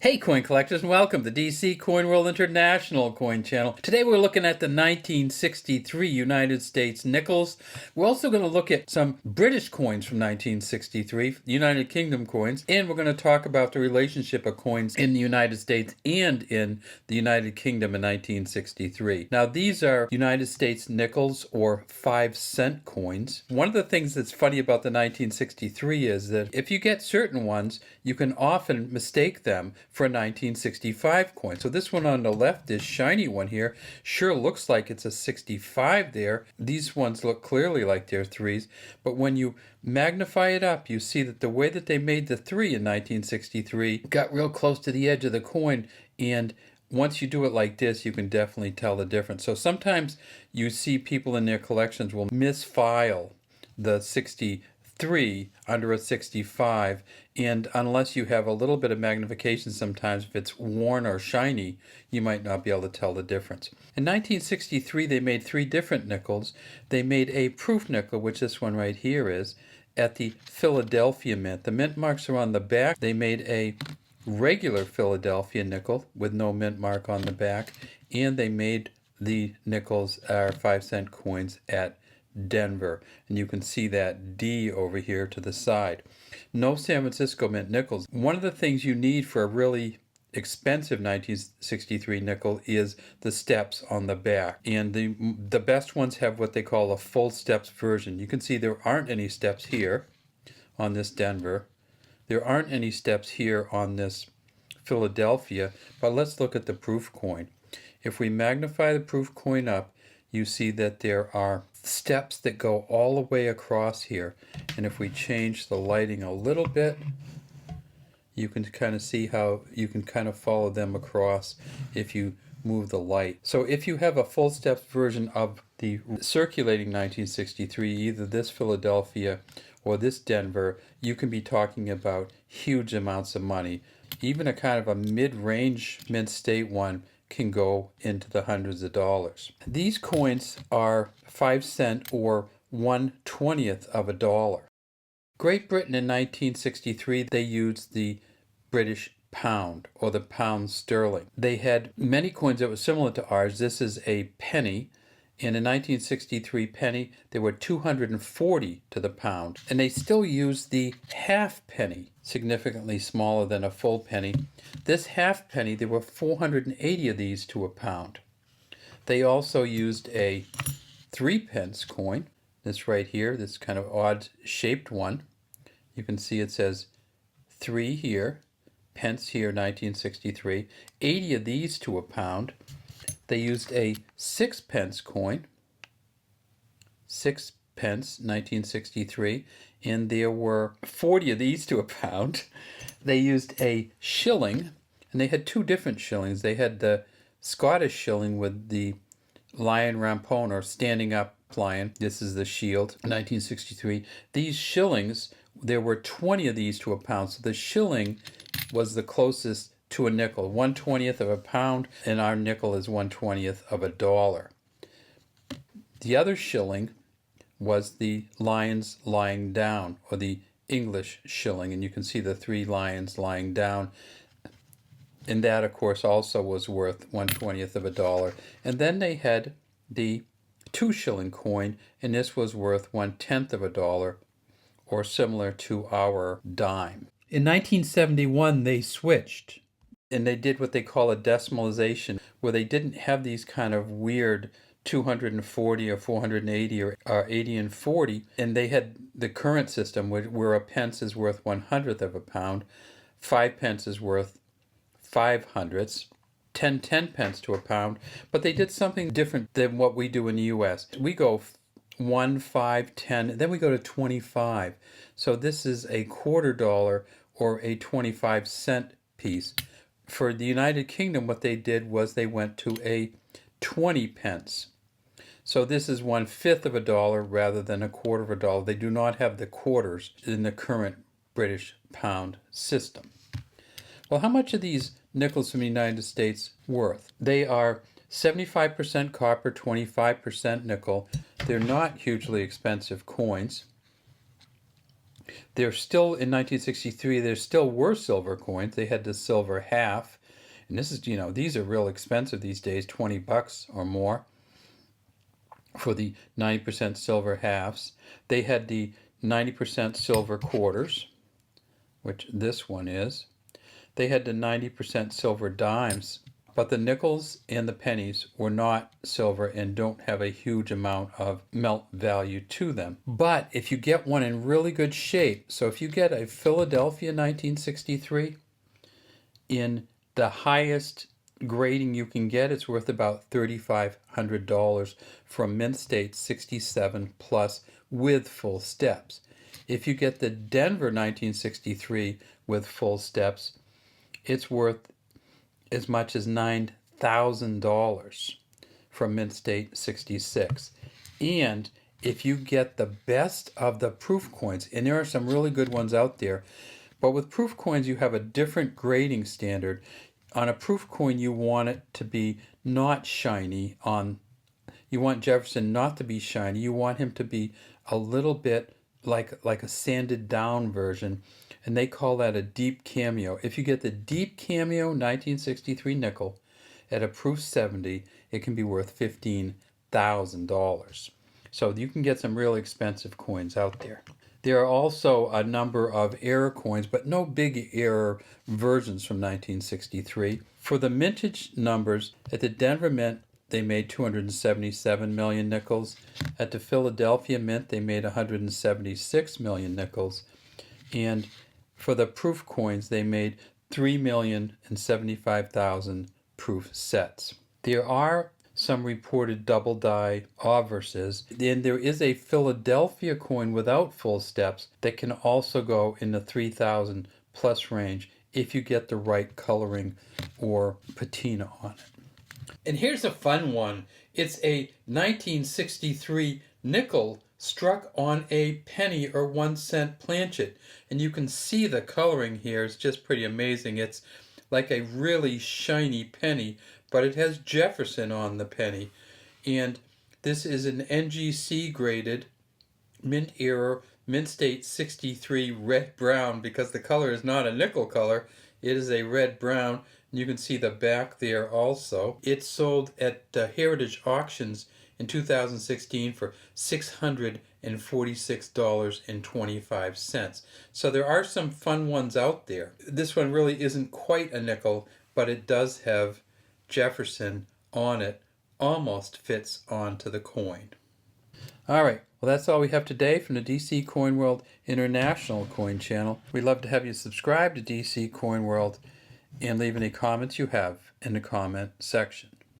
Hey coin collectors, and welcome to DC Coin World International Coin Channel. Today we're looking at the 1963 United States nickels. We're also going to look at some British coins from 1963, United Kingdom coins, and we're going to talk about the relationship of coins in the United States and in the United Kingdom in 1963. Now these are United States nickels or 5-cent coins. One of the things that's funny about the 1963 is that if you get certain ones, you can often mistake them for a 1965 coin. So this one on the left, this shiny one here, sure looks like it's a 65 there. These ones look clearly like they're 3s, but when you magnify it up, you see that the way that they made the 3 in 1963 got real close to the edge of the coin, and once you do it like this, you can definitely tell the difference. So sometimes you see people in their collections will misfile the 63 under a 65, and unless you have a little bit of magnification, sometimes if it's worn or shiny, you might not be able to tell the difference. In 1963 they made 3 different nickels. They made a proof nickel, which this one right here is, at the Philadelphia Mint. The mint marks are on the back. They made a regular Philadelphia nickel with no mint mark on the back, and they made the nickels, our 5-cent coins, at Denver, and you can see that D over here to the side. No San Francisco Mint nickels. One of the things you need for a really expensive 1963 nickel is the steps on the back, and the best ones have what they call a full steps version. You can see there aren't any steps here on this Denver. There aren't any steps here on this Philadelphia, but let's look at the proof coin. If we magnify the proof coin up, you see that there are steps that go all the way across here, and if we change the lighting a little bit, you can kind of see how you can kind of follow them across if you move the light. So if you have a full steps version of the circulating 1963, either this Philadelphia or this Denver, you can be talking about huge amounts of money. Even a kind of a mid-range mint state one can go into the hundreds of dollars. These coins are 5-cent or 1/20th of a dollar. Great Britain in 1963, they used the British pound or the pound sterling. They had many coins that were similar to ours. This is a penny. In a 1963 penny, they were 240 to the pound, and they still used the half penny, significantly smaller than a full penny. This half penny, there were 480 of these to a pound. They also used a 3-pence coin, this right here, this kind of odd shaped one. You can see it says 3 here, pence here, 1963. 80 of these to a pound. They used a 6-pence coin, 6 pence, 1963, and there were 40 of these to a pound. They used a shilling, and they had 2 different shillings. They had the Scottish shilling with the lion rampon, or standing up lion. This is the shield, 1963. These shillings, there were 20 of these to a pound, so the shilling was the closest to a nickel, 1/20th of a pound, and our nickel is 1/20th of a dollar. The other shilling was the lions lying down, or the English shilling, and you can see the 3 lions lying down, and that of course also was worth 1/20th of a dollar. And then they had the 2-shilling coin, and this was worth 1/10th of a dollar, or similar to our dime. In 1971 they switched, and they did what they call a decimalization, where they didn't have these kind of weird 240 or 480 or 80 and 40, and they had the current system where a pence is worth 1/100th of a pound, 5 pence is worth 5/100ths, 10 pence to a pound, but they did something different than what we do in the US. We go 1, 5, 10, then we go to 25. So this is a $0.25 or a 25-cent piece. For the United Kingdom, what they did was they went to a 20 pence. So this is 1/5 of a dollar rather than a quarter of a dollar. They do not have the quarters in the current British pound system. Well, how much are these nickels from the United States worth? They are 75% copper, 25% nickel. They're not hugely expensive coins. There's still, in 1963, there still were silver coins. They had the silver half. And this is, these are real expensive these days, $20 or more for the 90% silver halves. They had the 90% silver quarters, which this one is. They had the 90% silver dimes, but the nickels and the pennies were not silver and don't have a huge amount of melt value to them. But if you get one in really good shape, so if you get a Philadelphia 1963 in the highest grading you can get, it's worth about $3,500 from Mint State 67 plus with full steps. If you get the Denver 1963 with full steps, it's worth as much as $9,000 from Mint State 66. And if you get the best of the proof coins, and there are some really good ones out there, but with proof coins you have a different grading standard. On a proof coin you want it to be not shiny. You want Jefferson not to be shiny. You want him to be a little bit like a sanded down version, and they call that a deep cameo. If you get the deep cameo 1963 nickel at a proof 70, it can be worth $15,000. So you can get some really expensive coins out there. There are also a number of error coins, but no big error versions from 1963. For the mintage numbers, at the Denver Mint, they made 277 million nickels. At the Philadelphia Mint, they made 176 million nickels. And for the proof coins, they made 3,075,000 proof sets. There are some reported double die obverses. Then there is a Philadelphia coin without full steps that can also go in the 3,000 plus range if you get the right coloring or patina on it. And here's a fun one. It's a 1963 nickel struck on a penny or 1 cent planchet. And you can see the coloring here is just pretty amazing. It's like a really shiny penny, but it has Jefferson on the penny. And this is an NGC graded mint era Mint State 63 red brown, because the color is not a nickel color, it is a red brown. You can see the back there also. It sold at Heritage Auctions in 2016 for $646.25. So there are some fun ones out there. This one really isn't quite a nickel, but it does have Jefferson on it. Almost fits onto the coin. All right, well, that's all we have today from the DC Coin World International Coin Channel. We'd love to have you subscribe to DC Coin World and leave any comments you have in the comment section.